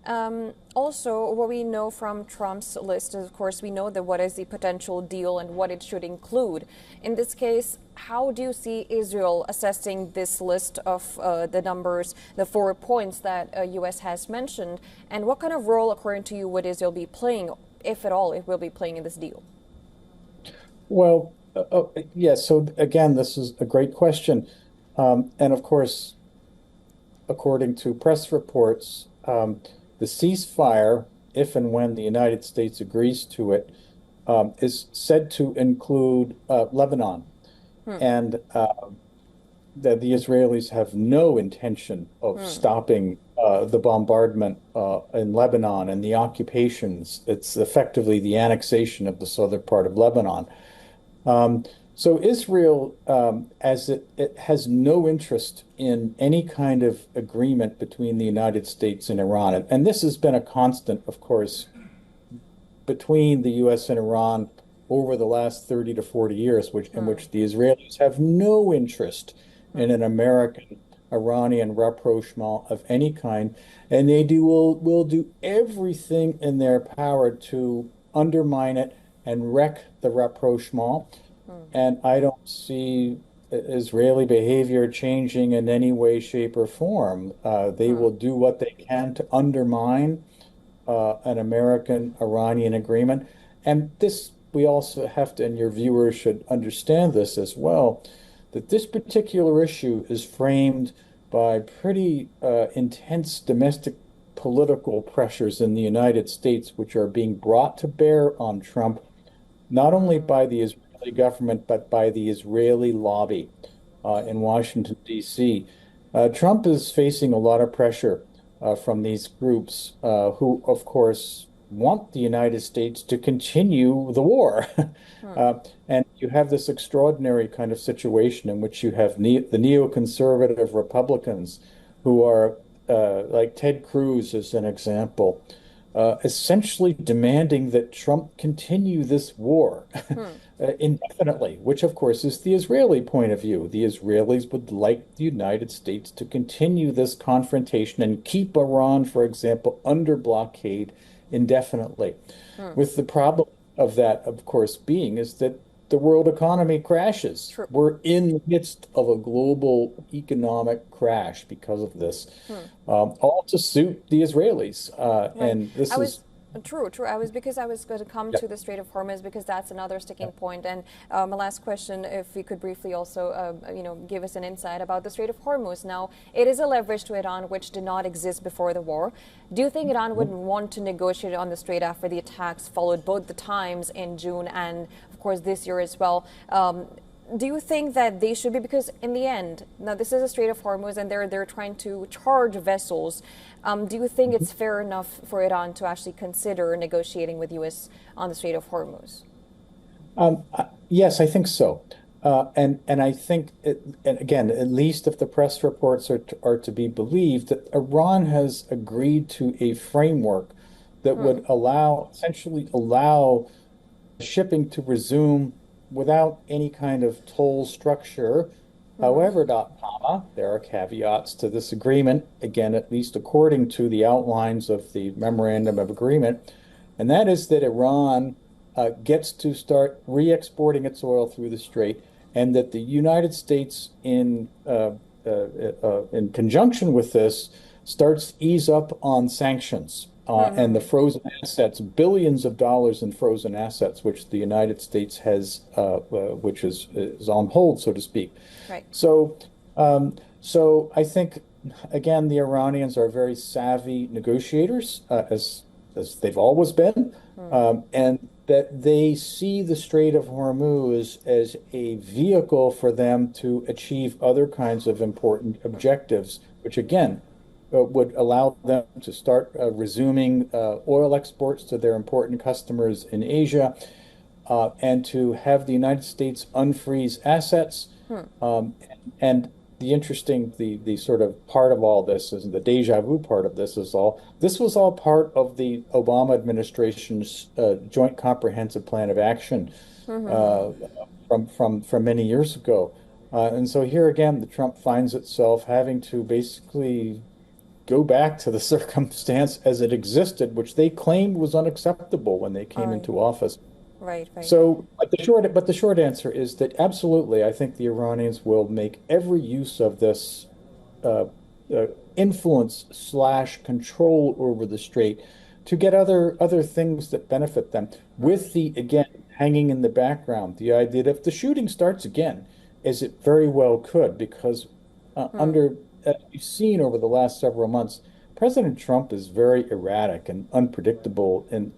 Also, what we know from Trump's list is, of course, we know that what is the potential deal and what it should include. In this case, how do you see Israel assessing this list of the numbers, the 4 points that U.S. has mentioned, and what kind of role, according to you, would Israel be playing, if at all, it will be playing in this deal? Well, yeah, so again, this is a great question. And of course, according to press reports, the ceasefire, if and when the United States agrees to it, is said to include Lebanon. Hmm. And that the Israelis have no intention of Hmm. stopping the bombardment in Lebanon and the occupations. It's effectively the annexation of the southern part of Lebanon. Um, so Israel, as it has no interest in any kind of agreement between the United States and Iran. And this has been a constant, of course, between the U.S. and Iran over the last 30 to 40 years, in Hmm. which the Israelis have no interest Hmm. in an American Iranian rapprochement of any kind, and they will do everything in their power to undermine it and wreck the rapprochement. Hmm. And I don't see Israeli behavior changing in any way, shape, or form. They Hmm. will do what they can to undermine an American-Iranian agreement. And this, we also have to, and your viewers should understand this as well, that this particular issue is framed by pretty intense domestic political pressures in the United States, which are being brought to bear on Trump, not only Hmm. by the Israeli government, but by the Israeli lobby in Washington, D.C. Trump is facing a lot of pressure from these groups who, of course, want the United States to continue the war. Hmm. Uh, and you have this extraordinary kind of situation in which you have the neoconservative Republicans who are like Ted Cruz as an example, essentially demanding that Trump continue this war Hmm. indefinitely, which of course is the Israeli point of view. The Israelis would like the United States to continue this confrontation and keep Iran, for example, under blockade indefinitely. Hmm. With the problem of that, of course, being is that the world economy crashes. True. We're in the midst of a global economic crash because of this, Hmm. all to suit the Israelis. Right. And I this is, was true, true. I was because I was going to come yeah, to the Strait of Hormuz because that's another yeah. sticking point. And my last question, if we could briefly also, give us an insight about the Strait of Hormuz. Now, it is a leverage to Iran which did not exist before the war. Do you think Iran would want to negotiate on the Strait after the attacks followed both the times in June and, of course, this year as well? Do you think that they should be, because in the end, now this is a Strait of Hormuz and they're trying to charge vessels. Do you think it's fair enough for Iran to actually consider negotiating with U.S. on the Strait of Hormuz? Yes, I think so. And I think and again, at least if the press reports are to be believed, that Iran has agreed to a framework that Hmm. would essentially allow shipping to resume without any kind of toll structure. Mm-hmm. However, dot comma, there are caveats to this agreement, again, at least according to the outlines of the memorandum of agreement, and that is that Iran gets to start re-exporting its oil through the strait, and that the United States, in conjunction with this, starts to ease up on sanctions and the Mm-hmm. frozen assets, billions of dollars in frozen assets, which the United States has, which is on hold, so to speak. Right. So I think again the Iranians are very savvy negotiators, as they've always been, Hmm. and that they see the Strait of Hormuz as a vehicle for them to achieve other kinds of important objectives, which again would allow them to start resuming oil exports to their important customers in Asia, and to have the United States unfreeze assets. Hmm. Um, and the sort of part of all this is the deja vu part of this was all part of the Obama administration's Joint Comprehensive Plan of Action Mm-hmm. uh, from many years ago. And so here again, the Trump finds itself having to basically go back to the circumstance as it existed, which they claimed was unacceptable when they All came right. into office. Right, right. So, but the short answer is that absolutely, I think the Iranians will make every use of this uh, uh, influence slash control over the strait to get other things that benefit them. Mm, With the again hanging in the background, the idea that if the shooting starts again, as it very well could, because mm, under as we've seen over the last several months, President Trump is very erratic and unpredictable, and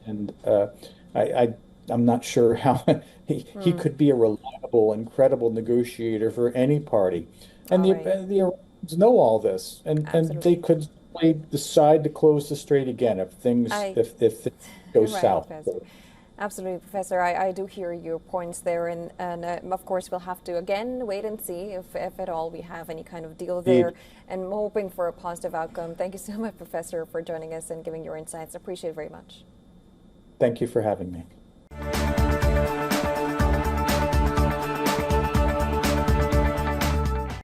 I, I I'm not sure how he mm. could be a reliable and credible negotiator for any party. And All right. the Iranians know all this, and they Absolutely. could simply decide to close the strait again if I, if things go right, south. Professor. Absolutely, Professor. I do hear your points there, and of course we'll have to again wait and see if at all we have any kind of deal there, Indeed. and hoping for a positive outcome. Thank you so much, Professor, for joining us and giving your insights. Appreciate it very much. Thank you for having me.